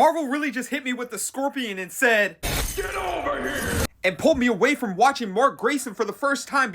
Marvel really just hit me with the scorpion and said, "Get over here!" and pulled me away from watching Mark Grayson for the first time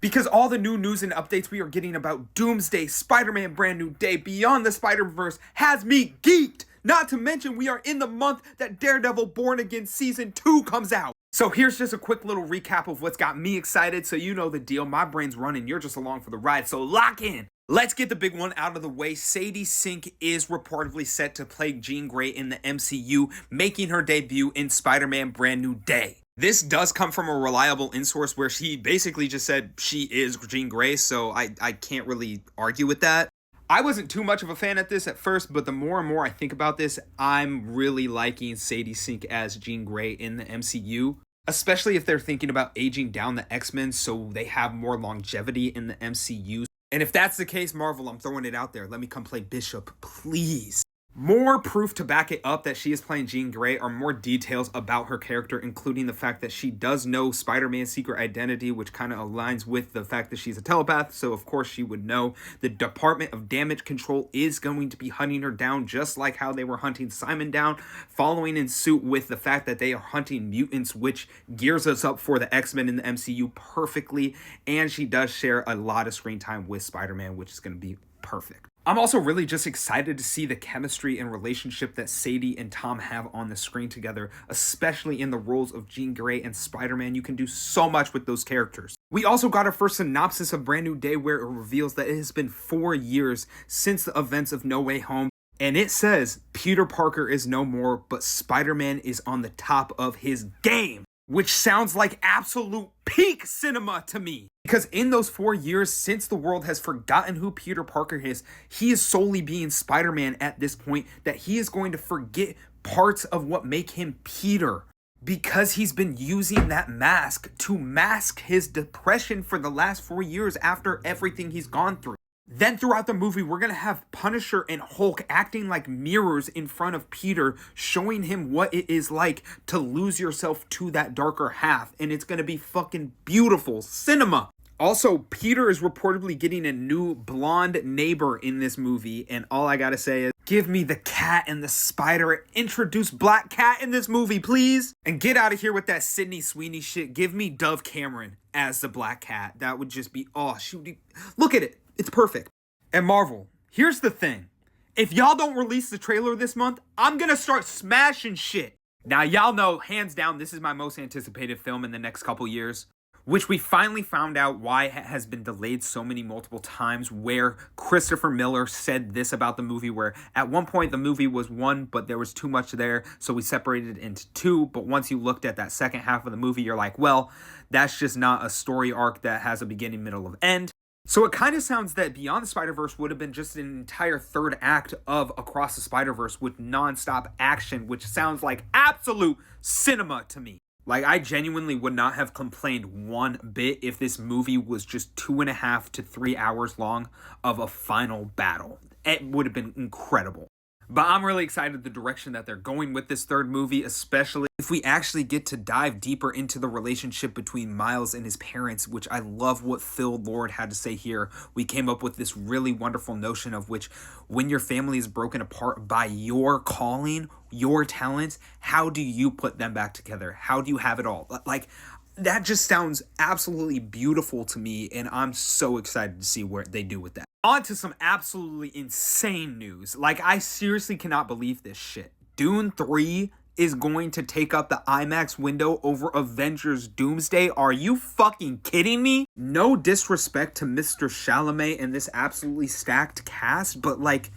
because all the new news and updates we are getting about Doomsday, Spider-Man Brand New Day, Beyond the Spider-Verse has me geeked. Not to mention we are in the month that Daredevil Born Again Season 2 comes out. So here's just a quick little recap of what's got me excited, so you know the deal. My brain's running, you're just along for the ride, so lock in. Let's get the big one out of the way. Sadie Sink is reportedly set to play Jean Grey in the MCU, making her debut in Spider-Man Brand New Day. This does come from a reliable in-source where she basically just said she is Jean Grey, so I can't really argue with that. I wasn't too much of a fan at this at first, but the more and more I think about this, I'm really liking Sadie Sink as Jean Grey in the MCU. Especially if they're thinking about aging down the X-Men so they have more longevity in the MCU. And if that's the case, Marvel, I'm throwing it out there. Let me come play Bishop, please. More proof to back it up that she is playing Jean Grey are more details about her character, including the fact that she does know Spider-Man's secret identity, which kind of aligns with the fact that she's a telepath, so of course she would know. The Department of Damage Control is going to be hunting her down, just like how they were hunting Simon down, following in suit with the fact that they are hunting mutants, which gears us up for the X-Men in the MCU perfectly, and she does share a lot of screen time with Spider-Man, which is going to be perfect. I'm also really just excited to see the chemistry and relationship that Sadie and Tom have on the screen together, especially in the roles of Jean Grey and Spider-Man. You can do so much with those characters. We also got our first synopsis of Brand New Day where it reveals that it has been 4 years since the events of No Way Home. And it says, Peter Parker is no more, but Spider-Man is on the top of his game. Which sounds like absolute peak cinema to me. Because in those 4 years since the world has forgotten who Peter Parker is, he is solely being Spider-Man at this point, that he is going to forget parts of what make him Peter. Because he's been using that mask to mask his depression for the last 4 years after everything he's gone through. Then throughout the movie, we're going to have Punisher and Hulk acting like mirrors in front of Peter, showing him what it is like to lose yourself to that darker half. And it's going to be fucking beautiful cinema. Also, Peter is reportedly getting a new blonde neighbor in this movie. And all I got to say is, give me the cat and the spider. Introduce Black Cat in this movie, please. And get out of here with that Sydney Sweeney shit. Give me Dove Cameron as the Black Cat. That would just be, oh, shoot. Look at it. It's perfect. And Marvel, here's the thing. If y'all don't release the trailer this month, I'm gonna start smashing shit. Now, y'all know, hands down, this is my most anticipated film in the next couple years. Which we finally found out why it has been delayed so many multiple times, where Christopher Miller said this about the movie, where at one point the movie was 1, but there was too much there, so we separated it into 2. But once you looked at that second half of the movie, you're like, well, that's just not a story arc that has a beginning, middle, of end. So it kind of sounds that Beyond the Spider-Verse would have been just an entire third act of Across the Spider-Verse with non-stop action, which sounds like absolute cinema to me. Like, I genuinely would not have complained one bit if this movie was just 2.5 to 3 hours long of a final battle. It would have been incredible. But I'm really excited the direction that they're going with this third movie, especially if we actually get to dive deeper into the relationship between Miles and his parents, which I love what Phil Lord had to say here. We came up with this really wonderful notion of which, when your family is broken apart by your calling, your talents, how do you put them back together? How do you have it all? Like, that just sounds absolutely beautiful to me, and I'm so excited to see what they do with that. On to some absolutely insane news. Like, I seriously cannot believe this shit. Dune 3 is going to take up the IMAX window over Avengers Doomsday. Are you fucking kidding me? No disrespect to Mr. Chalamet and this absolutely stacked cast, but like,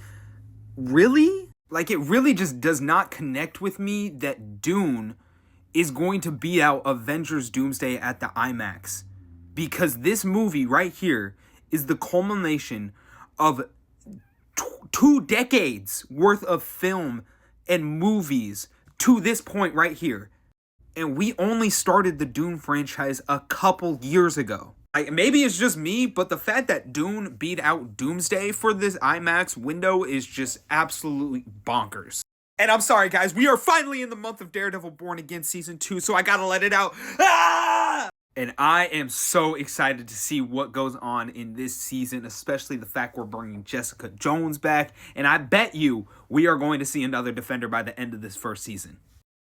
really? Like, it really just does not connect with me that Dune is going to beat out Avengers Doomsday at the IMAX. Because this movie right here is the culmination of 2 decades worth of film and movies to this point right here. And we only started the Dune franchise a couple years ago. Like, maybe it's just me, but the fact that Dune beat out Doomsday for this IMAX window is just absolutely bonkers. And I'm sorry, guys, we are finally in the month of Daredevil Born Again Season 2, so I gotta let it out. Ah! And I am so excited to see what goes on in this season, especially the fact we're bringing Jessica Jones back. And I bet you we are going to see another defender by the end of this first season.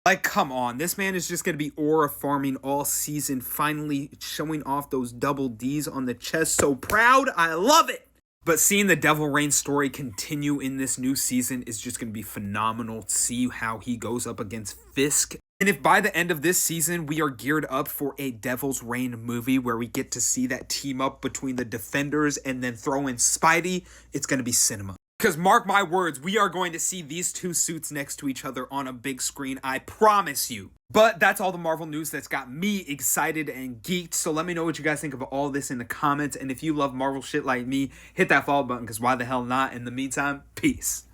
Like, come on, this man is just going to be aura farming all season, finally showing off those double Ds on the chest. So proud. I love it. But seeing the Devil Rain story continue in this new season is just going to be phenomenal. See how he goes up against Fisk. And if by the end of this season, we are geared up for a Devil's Reign movie where we get to see that team up between the Defenders and then throw in Spidey, it's going to be cinema. Because mark my words, we are going to see these two suits next to each other on a big screen, I promise you. But that's all the Marvel news that's got me excited and geeked. So let me know what you guys think of all this in the comments. And if you love Marvel shit like me, hit that follow button because why the hell not? In the meantime, peace.